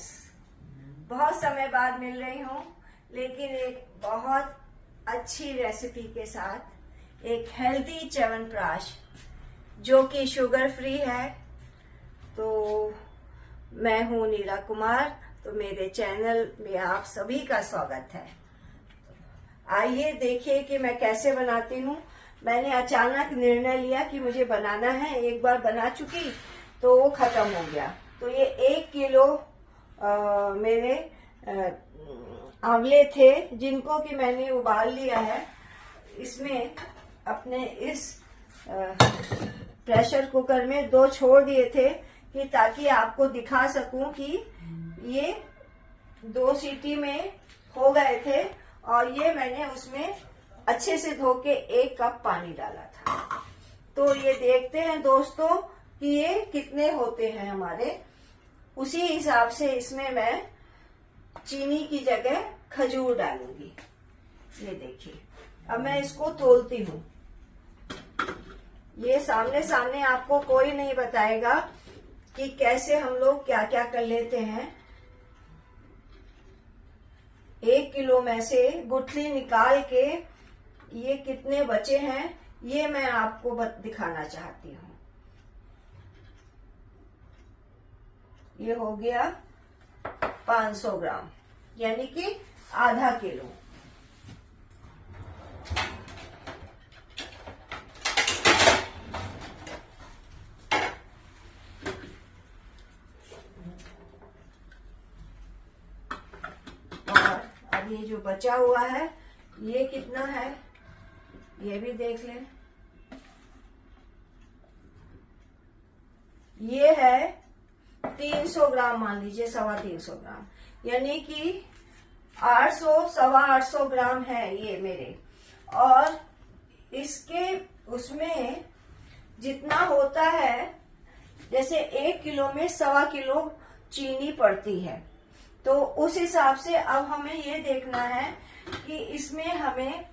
Guys, बहुत समय बाद मिल रही हूँ, लेकिन एक बहुत अच्छी रेसिपी के साथ, एक हेल्दी च्यवनप्राश जो कि शुगर फ्री है। तो मैं हूँ नीरा कुमार, तो मेरे चैनल में आप सभी का स्वागत है। आइए देखिए कि मैं कैसे बनाती हूँ। मैंने अचानक निर्णय लिया कि मुझे बनाना है, एक बार बना चुकी तो वो खत्म हो गया। तो ये 1 किलो मेरे आंवले थे, जिनको कि मैंने उबाल लिया है। इसमें अपने इस प्रेशर कुकर में 2 छोड़ दिए थे कि ताकि आपको दिखा सकूं कि ये 2 सीटी में हो गए थे। और ये मैंने उसमें अच्छे से धो के 1 कप पानी डाला था। तो ये देखते हैं दोस्तों कि ये कितने होते हैं हमारे। उसी हिसाब से इसमें मैं चीनी की जगह खजूर डालूंगी। ये देखिए, अब मैं इसको तोलती हूँ। ये सामने सामने आपको कोई नहीं बताएगा कि कैसे हम लोग क्या क्या कर लेते हैं। 1 किलो में से गुठली निकाल के ये कितने बचे हैं, ये मैं आपको दिखाना चाहती हूँ। ये हो गया 500 ग्राम, यानी कि आधा किलो। और अब ये जो बचा हुआ है, ये कितना है ये भी देख लें। ये है 300 ग्राम, मान लीजिए 350 ग्राम, यानी कि 800 सवा 800 ग्राम है ये मेरे। और इसके उसमें जितना होता है, जैसे 1 किलो में 1.25 किलो चीनी पड़ती है, तो उस हिसाब से अब हमें ये देखना है कि इसमें हमें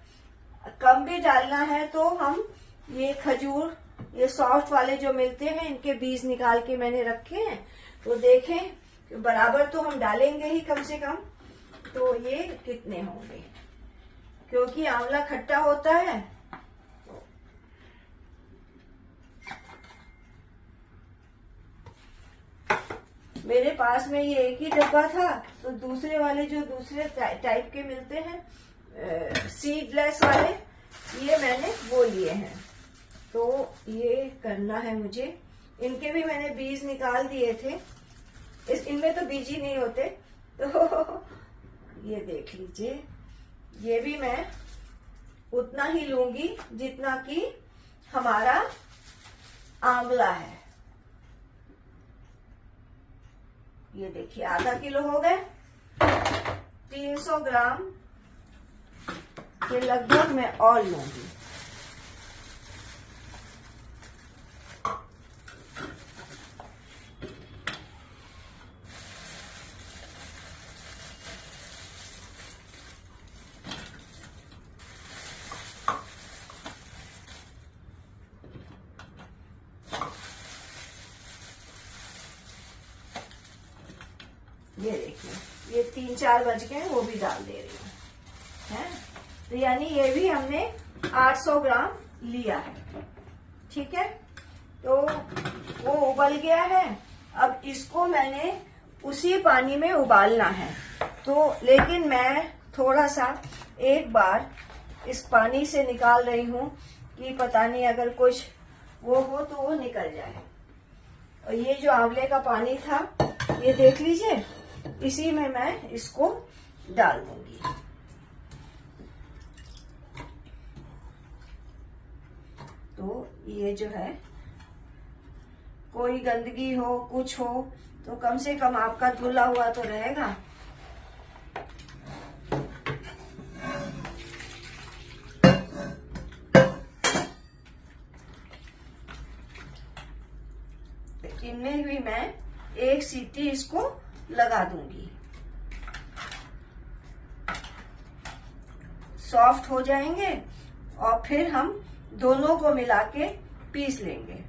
कम भी डालना है। तो हम ये खजूर, ये सॉफ्ट वाले जो मिलते हैं, इनके बीज निकाल के मैंने रखे हैं। तो देखें, बराबर तो हम डालेंगे ही कम से कम। तो ये कितने होंगे, क्योंकि आंवला खट्टा होता है। मेरे पास में ये एक ही डब्बा था, तो दूसरे वाले जो दूसरे टाइप के मिलते हैं, सीडलेस वाले, ये मैंने वो लिए हैं। तो ये करना है मुझे। इनके भी मैंने बीज निकाल दिए थे। इनमें तो बीज ही नहीं होते। तो ये देख लीजिए, ये भी मैं उतना ही लूंगी जितना कि हमारा आंवला है। ये देखिए, आधा किलो हो गए। 300 ग्राम के लगभग मैं और लूंगी। ये देखिए, ये 3-4 बज गए, वो भी डाल दे रही हूँ, है। तो यानी ये भी हमने 800 ग्राम लिया है। ठीक है, तो वो उबल गया है। अब इसको मैंने उसी पानी में उबालना है। तो लेकिन मैं थोड़ा सा एक बार इस पानी से निकाल रही हूँ कि पता नहीं अगर कुछ वो हो तो वो निकल जाए। और ये जो आंवले का पानी था, ये देख लीजिए, इसी में मैं इसको डाल दूंगी। तो ये जो है, कोई गंदगी हो, कुछ हो, तो कम से कम आपका धुला हुआ तो रहेगा। इनमें भी मैं 1 सीटी इसको लगा दूंगी। सॉफ्ट हो जाएंगे और फिर हम दोनों को मिला के पीस लेंगे।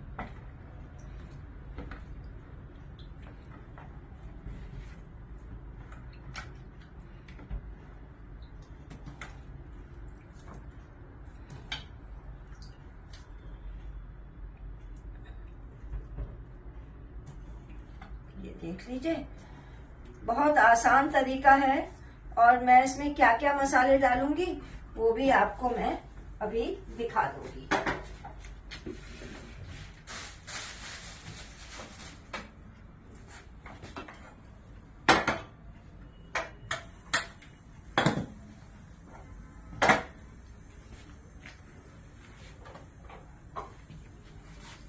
देख लीजिए, बहुत आसान तरीका है। और मैं इसमें क्या क्या मसाले डालूंगी वो भी आपको मैं अभी दिखा दूंगी।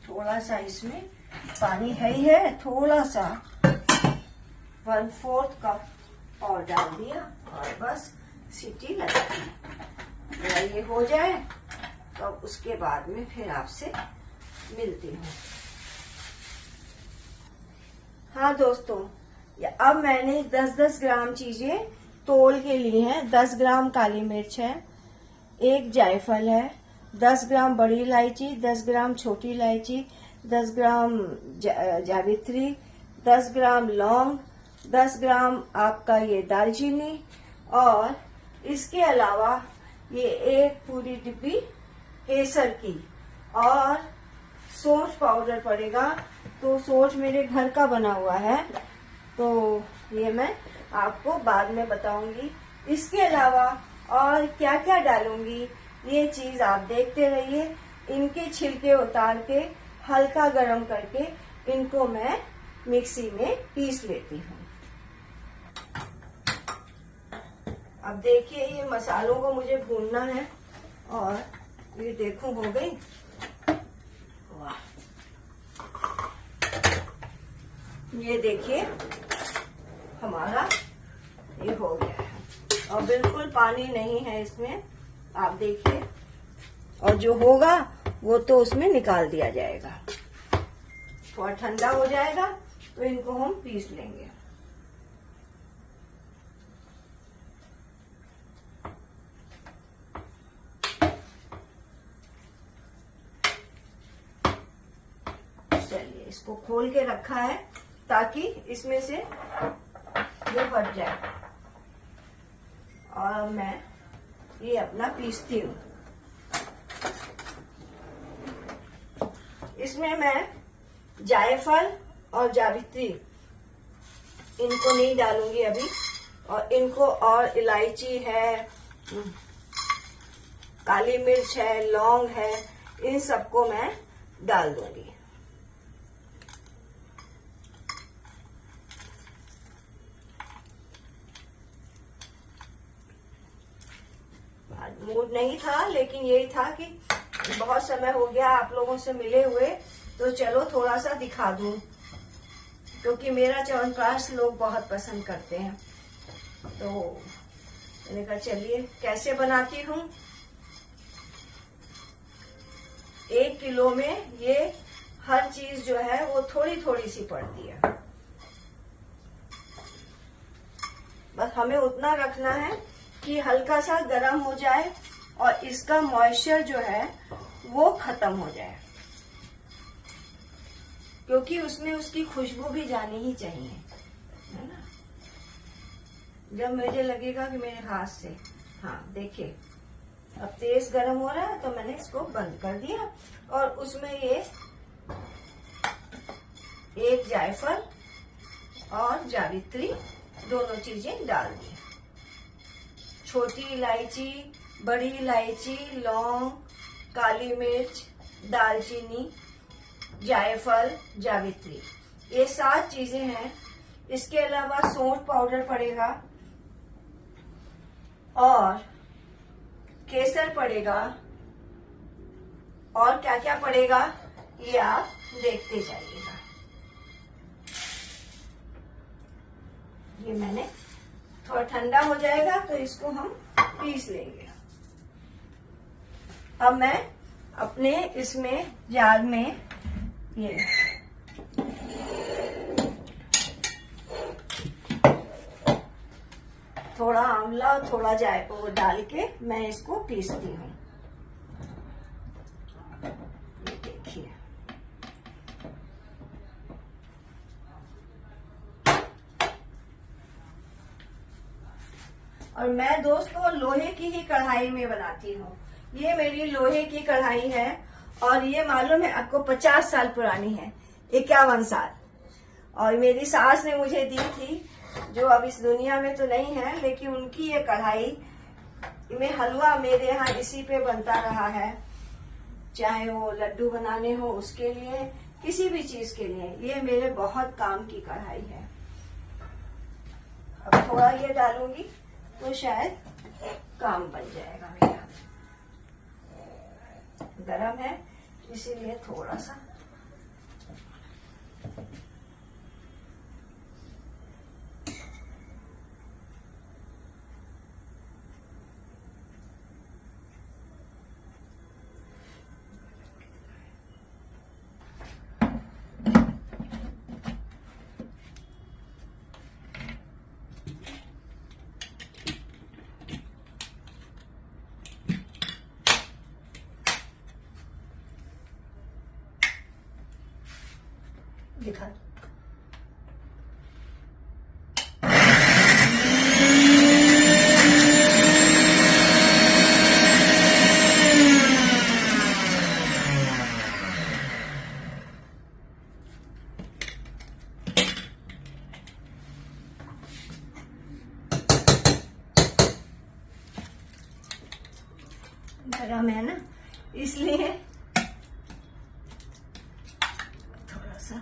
थोड़ा सा इसमें पानी है ही है, थोड़ा सा 1/4 कप और डाल दिया और बस सीटी लगा दी। मेरा ये हो जाए तो उसके बाद में फिर आपसे मिलती हूँ। हाँ दोस्तों, अब मैंने 10-10 ग्राम चीजें तोल के ली हैं। 10 ग्राम काली मिर्च है, 1 जायफल है, 10 ग्राम बड़ी इलायची, 10 ग्राम छोटी इलायची, 10 ग्राम जावित्री, 10 ग्राम लौंग, 10 ग्राम आपका ये दालचीनी, और इसके अलावा ये एक पूरी डिब्बी केसर की, और सौंठ पाउडर पड़ेगा। तो सौंठ मेरे घर का बना हुआ है, तो ये मैं आपको बाद में बताऊंगी। इसके अलावा और क्या क्या डालूंगी ये चीज आप देखते रहिए। इनके छिलके उतार के हल्का गरम करके इनको मैं मिक्सी में पीस लेती हूँ। अब देखिए, ये मसालों को मुझे भूनना है, और ये देखो हो गई। वाह, ये देखिए हमारा ये हो गया है, और बिल्कुल पानी नहीं है इसमें, आप देखिए। और जो होगा वो तो उसमें निकाल दिया जाएगा। थोड़ा ठंडा हो जाएगा तो इनको हम पीस लेंगे। चलिए, इसको खोल के रखा है ताकि इसमें से वो हट जाए, और मैं ये अपना पीसती हूँ। इसमें मैं जायफल और जावित्री इनको नहीं डालूंगी अभी, और इनको, और इलायची है, काली मिर्च है, लौंग है, इन सबको मैं डाल दूंगी। मूड नहीं था, लेकिन यही था कि बहुत समय हो गया आप लोगों से मिले हुए, तो चलो थोड़ा सा दिखा दूं, क्योंकि मेरा च्यवनप्राश लोग बहुत पसंद करते हैं। तो मैंने कहा चलिए कैसे बनाती हूँ। 1 किलो में ये हर चीज जो है वो थोड़ी थोड़ी सी पड़ती है। बस हमें उतना रखना है कि हल्का सा गर्म हो जाए और इसका मॉइस्चर जो है वो खत्म हो जाए, क्योंकि उसमें उसकी खुशबू भी जानी ही चाहिए, है ना। जब मुझे लगेगा कि मेरे हाथ से, हाँ देखिए अब तेज गर्म हो रहा है, तो मैंने इसको बंद कर दिया, और उसमें ये 1 जायफल और जावित्री दोनों चीजें डाल दी। छोटी इलायची, बड़ी इलायची, लौंग, काली मिर्च, दालचीनी, जायफल, जावित्री, ये 7 चीजें हैं। इसके अलावा सौंठ पाउडर पड़ेगा, और केसर पड़ेगा, और क्या क्या पड़ेगा ये आप देखते जाइएगा। ये मैंने थोड़ा ठंडा हो जाएगा तो इसको हम पीस लेंगे। अब मैं अपने इसमें जार में ये थोड़ा आंवला, थोड़ा जायफल डाल के मैं इसको पीसती हूँ। ये देखिए, और मैं दोस्तों लोहे की ही कढ़ाई में बनाती हूँ। ये मेरी लोहे की कढ़ाई है, और ये मालूम है आपको 50 साल पुरानी है, 51 साल। और मेरी सास ने मुझे दी थी, जो अब इस दुनिया में तो नहीं है, लेकिन उनकी ये कढ़ाई में हलवा मेरे यहाँ इसी पे बनता रहा है, चाहे वो लड्डू बनाने हो उसके लिए, किसी भी चीज के लिए। ये मेरे बहुत काम की कढ़ाई है। अब थोड़ा ये डालूंगी तो शायद काम बन जाएगा मेरा। गरम है इसीलिए थोड़ा सा। दिखा गरम है ना, इसलिए थोड़ा सा।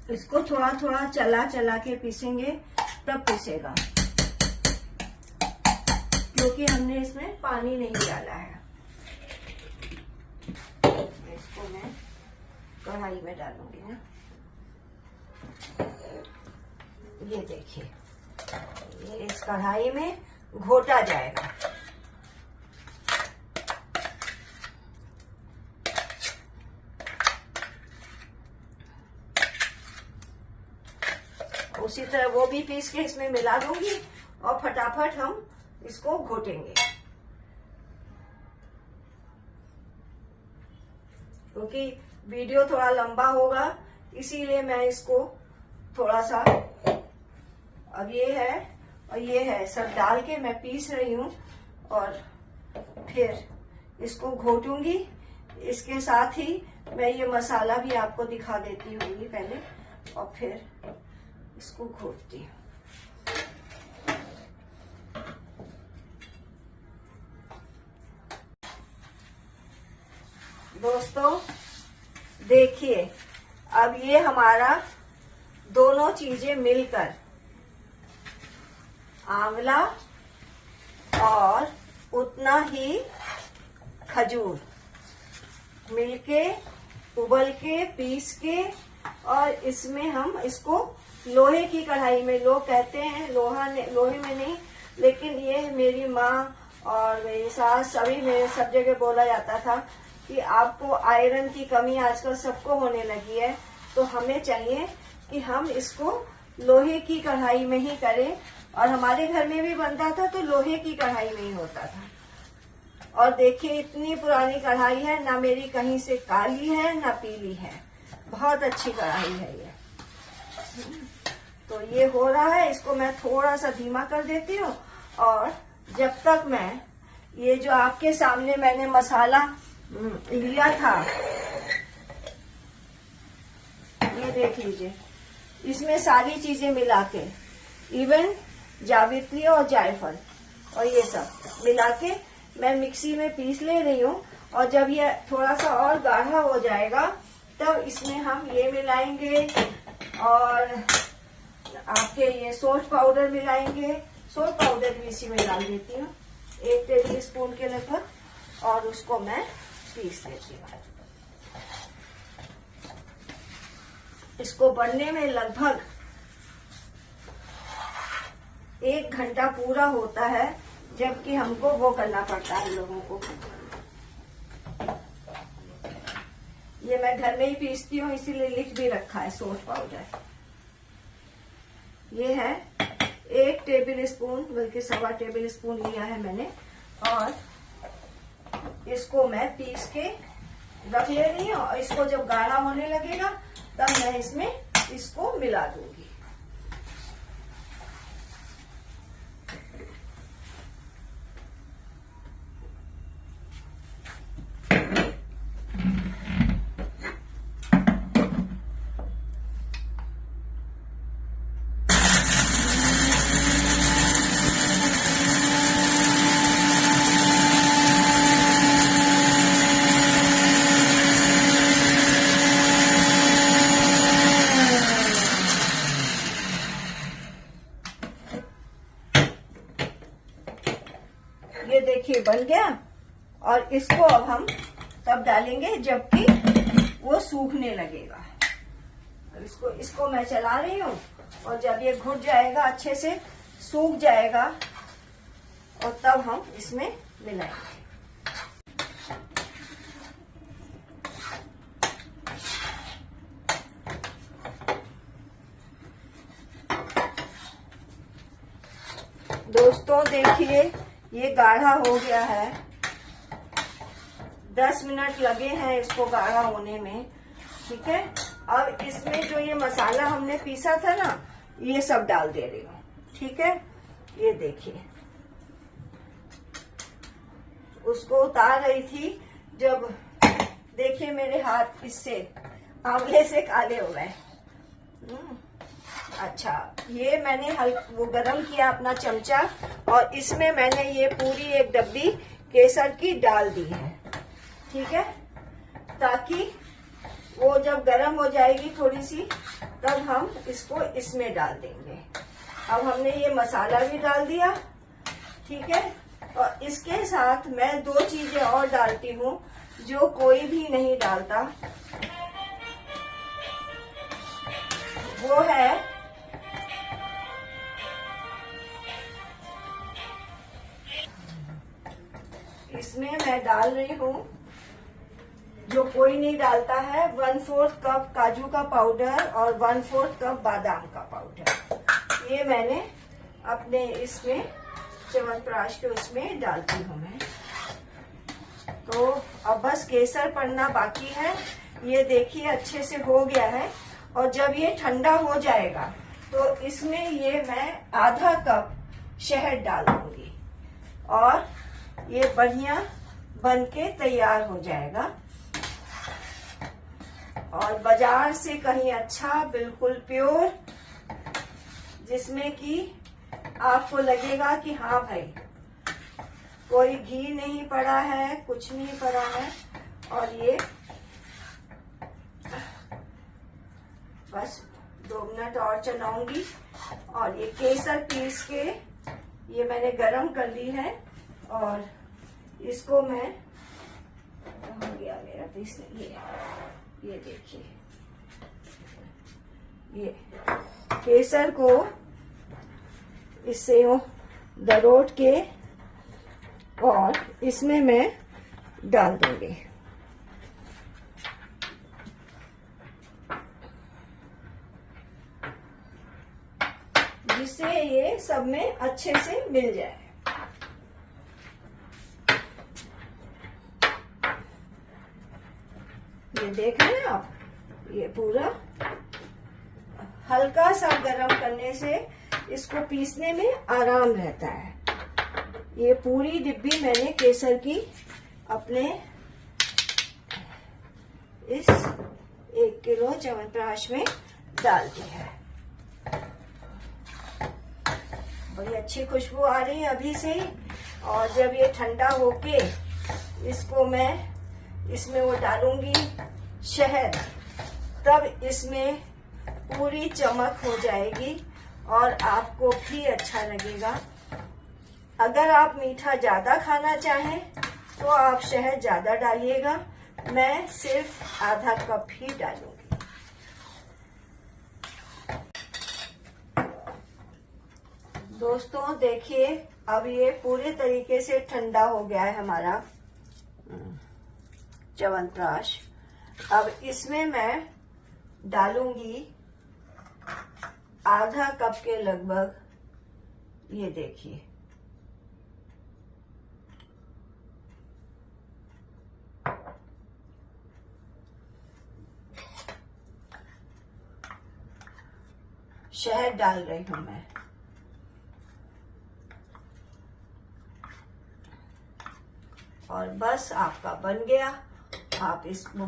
इसको थोड़ा थोड़ा चला चला के पीसेंगे, तब पीसेगा, क्योंकि हमने इसमें पानी नहीं डाला है। इसको मैं कढ़ाई में डालूंगी ना। ये देखिए, ये इस कढ़ाई में घोटा जाएगा। उसी तरह वो भी पीस के इसमें मिला दूंगी और फटाफट हम इसको घोटेंगे, क्योंकि वीडियो थोड़ा लंबा होगा, इसीलिए मैं इसको थोड़ा सा, अब ये है और ये है, सब डाल के मैं पीस रही हूँ और फिर इसको घोटूंगी। इसके साथ ही मैं ये मसाला भी आपको दिखा देती हूँ पहले, और फिर इसको घोटती हूँ। दोस्तों देखिए, अब ये हमारा दोनों चीजें मिलकर, आंवला और उतना ही खजूर मिलके, उबल के, पीस के, और इसमें हम इसको लोहे की कढ़ाई में, लोग कहते हैं लोहे में नहीं, लेकिन ये मेरी माँ और मेरी सास सभी में सब जगह बोला जाता था कि आपको आयरन की कमी आजकल सबको होने लगी है, तो हमें चाहिए कि हम इसको लोहे की कढ़ाई में ही करें। और हमारे घर में भी बनता था तो लोहे की कढ़ाई में ही होता था। और देखिए, इतनी पुरानी कढ़ाई है, ना मेरी कहीं से काली है ना पीली है, बहुत अच्छी कढ़ाई है ये। तो ये हो रहा है, इसको मैं थोड़ा सा धीमा कर देती हूँ। और जब तक मैं ये जो आपके सामने मैंने मसाला लिया था, ये देख लीजिए, इसमें सारी चीजें मिला के, इवन जावित्री और जायफल और ये सब मिला के मैं मिक्सी में पीस ले रही हूँ। और जब ये थोड़ा सा और गाढ़ा हो जाएगा, तब इसमें हम ये मिलाएंगे और आपके ये सौंठ पाउडर मिलाएंगे। सौंठ पाउडर भी इसी में डाल देती हूँ, 1 टेबल स्पून के लगभग, और उसको मैं पीस लेती हूँ। इसको बनने में लगभग 1 घंटा पूरा होता है, जबकि हमको वो करना पड़ता है लोगों को। ये मैं घर में ही पीसती हूँ, इसीलिए लिख भी रखा है सौंठ पाउडर। ये है 1 टेबल स्पून, बल्कि 1.25 टेबल स्पून लिया है मैंने, और इसको मैं पीस के रख ले रही हूँ। और इसको जब गाढ़ा होने लगेगा तब मैं इसमें इसको मिला दूंगी। ये देखिए बन गया। और इसको अब हम तब डालेंगे जबकि वो सूखने लगेगा। इसको मैं चला रही हूँ, और जब ये घुट जाएगा, अच्छे से सूख जाएगा, और तब हम इसमें मिलाएंगे। दोस्तों देखिए, ये गाढ़ा हो गया है। 10 मिनट लगे हैं इसको गाढ़ा होने में। ठीक है, अब इसमें जो ये मसाला हमने पीसा था ना, ये सब डाल दे रही हूँ। ठीक है, ये देखिए, उसको उतार रही थी जब देखिए मेरे हाथ इससे आंवले से काले हो गए। अच्छा, ये मैंने वो गरम किया अपना चमचा, और इसमें मैंने ये पूरी 1 डब्बी केसर की डाल दी है। ठीक है, ताकि वो जब गरम हो जाएगी थोड़ी सी, तब हम इसको इसमें डाल देंगे। अब हमने ये मसाला भी डाल दिया। ठीक है, और इसके साथ मैं 2 चीजें और डालती हूँ जो कोई भी नहीं डालता। वो है, इसमें मैं डाल रही हूँ, जो कोई नहीं डालता है, 1/4 कप काजू का पाउडर और 1/4 कप बादाम का पाउडर। ये मैंने अपने इसमें च्यवनप्राश के उसमें डालती हूँ मैं। तो अब बस केसर पड़ना बाकी है। ये देखिए अच्छे से हो गया है। और जब ये ठंडा हो जाएगा तो इसमें ये मैं आधा कप शहद डाल दूंगी, और ये बढ़िया बन के तैयार हो जाएगा। और बाजार से कहीं अच्छा, बिल्कुल प्योर, जिसमें कि आपको लगेगा कि हाँ भाई, कोई घी नहीं पड़ा है, कुछ नहीं पड़ा है। और ये बस 2 मिनट और चलाऊंगी। और ये केसर पीस के ये मैंने गरम कर ली है, और इसको मैं, हो गया मेरा पीसने, ये देखिए, ये केसर को इससे दरोट के और इसमें मैं डाल दूंगी। जिससे ये सब में अच्छे से मिल जाए। ये देख रहे हैं आप, ये पूरा हल्का सा गरम करने से इसको पीसने में आराम रहता है। ये पूरी डिब्बी मैंने केसर की अपने इस 1 किलो च्यवनप्राश में डाल दी है। बड़ी अच्छी खुशबू आ रही है अभी से ही। और जब ये ठंडा होके इसको मैं इसमें वो डालूंगी शहद, तब इसमें पूरी चमक हो जाएगी और आपको भी अच्छा लगेगा। अगर आप मीठा ज्यादा खाना चाहें तो आप शहद ज्यादा डालिएगा। मैं सिर्फ आधा कप ही डालूंगी। दोस्तों देखिए, अब ये पूरे तरीके से ठंडा हो गया है हमारा च्यवनप्राश। अब इसमें मैं डालूंगी आधा कप के लगभग, ये देखिए, शहद डाल रही हूं मैं। और बस आपका बन गया। आप इसको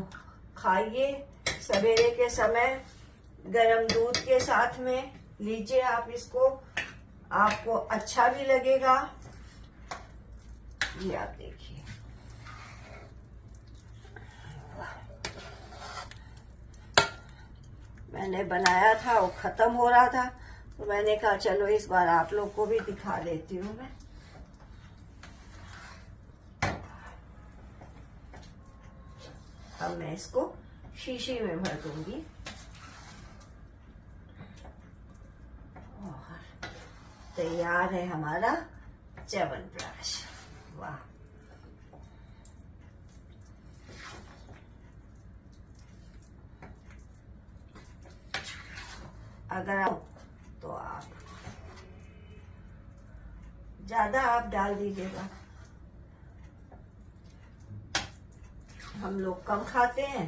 खाइए सवेरे के समय गरम दूध के साथ में, लीजिए आप इसको, आपको अच्छा भी लगेगा। ये आप देखिए, मैंने बनाया था, वो खत्म हो रहा था, तो मैंने कहा चलो इस बार आप लोग को भी दिखा देती हूँ मैं। अब मैं इसको शीशी में भर दूंगी और तैयार है हमारा च्यवनप्राश। वाह, अगर आप तो आप ज्यादा आप डाल दीजिएगा, हम लोग कम खाते हैं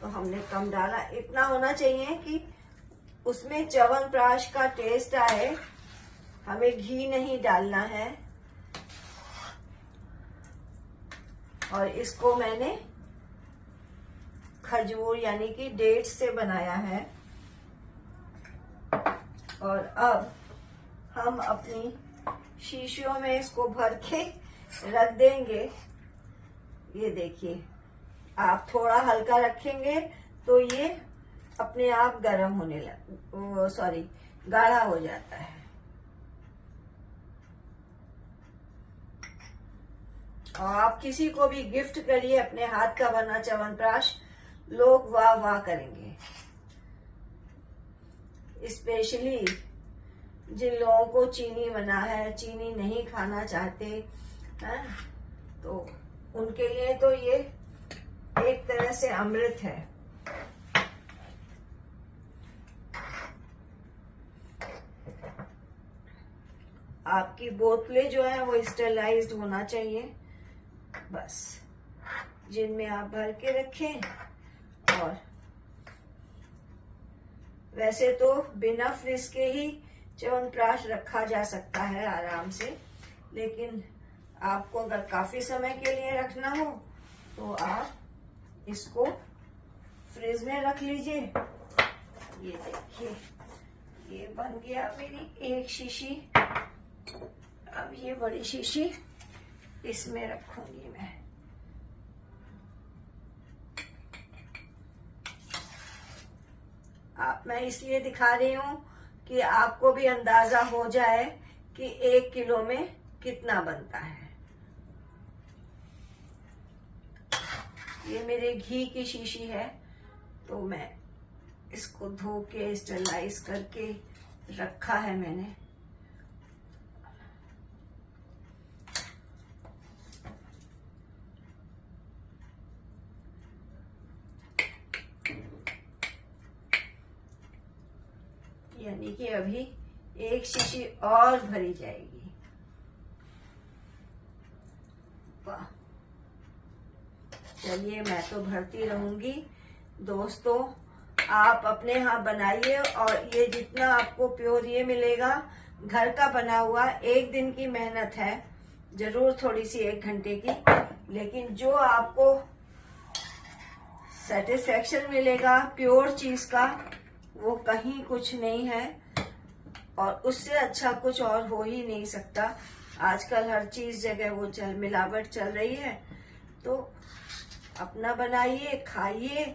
तो हमने कम डाला। इतना होना चाहिए कि उसमें च्यवनप्राश का टेस्ट आए। हमें घी नहीं डालना है। और इसको मैंने खजूर यानी कि डेट्स से बनाया है। और अब हम अपनी शीशियों में इसको भर के रख देंगे। ये देखिए, आप थोड़ा हल्का रखेंगे तो ये अपने आप गर्म होने गाढ़ा हो जाता है। और आप किसी को भी गिफ्ट करिए अपने हाथ का बना च्यवनप्राश, लोग वाह वाह करेंगे। स्पेशली जिन लोगों को चीनी मना है, चीनी नहीं खाना चाहते हैं, तो उनके लिए तो ये एक तरह से अमृत है। आपकी बोतलें जो है वो स्टेरलाइज्ड होना चाहिए, बस जिनमें आप भर के रखें। और वैसे तो बिना फ्रिज के ही च्यवनप्राश रखा जा सकता है आराम से, लेकिन आपको अगर काफी समय के लिए रखना हो तो आप इसको फ्रिज में रख लीजिए। ये देखिए, ये बन गया मेरी एक शीशी। अब ये बड़ी शीशी इसमें रखूंगी मैं। मैं इसलिए दिखा रही हूं कि आपको भी अंदाजा हो जाए कि 1 किलो में कितना बनता है। ये मेरे घी की शीशी है, तो मैं इसको धो के स्टरलाइज करके रखा है मैंने। यानी कि अभी एक शीशी और भरी जाएगी। वाह, चलिए मैं तो भरती रहूंगी। दोस्तों आप अपने यहाँ बनाइए, और ये जितना आपको प्योर ये मिलेगा घर का बना हुआ, 1 दिन की मेहनत है जरूर, थोड़ी सी 1 घंटे की, लेकिन जो आपको सेटिस्फेक्शन मिलेगा प्योर चीज का, वो कहीं कुछ नहीं है। और उससे अच्छा कुछ और हो ही नहीं सकता। आजकल हर चीज जगह वो मिलावट चल रही है। तो अपना बनाइए, खाइए,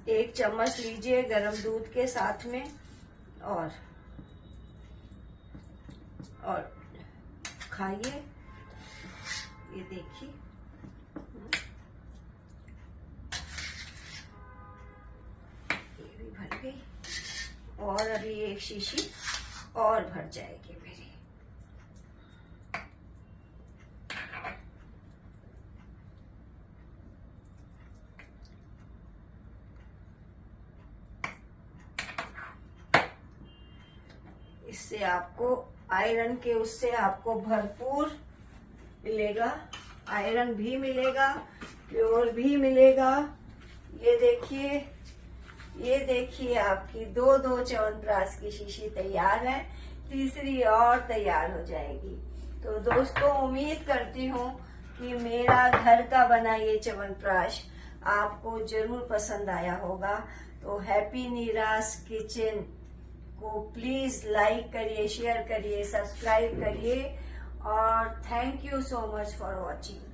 1 चम्मच लीजिए गरम दूध के साथ में, और खाइए। ये देखिए, ये भी भर गई, और अभी 1 शीशी और भर जाएगी। इससे आपको आयरन के उससे आपको भरपूर मिलेगा, आयरन भी मिलेगा, प्योर भी मिलेगा। ये देखिए आपकी दो च्यवनप्राश की शीशी तैयार है, तीसरी और तैयार हो जाएगी। तो दोस्तों उम्मीद करती हूँ कि मेरा घर का बना ये च्यवनप्राश आपको जरूर पसंद आया होगा। तो हैप्पी नीरास किचन को प्लीज लाइक करिए, शेयर करिए, सब्सक्राइब करिए और thank you so much for watching.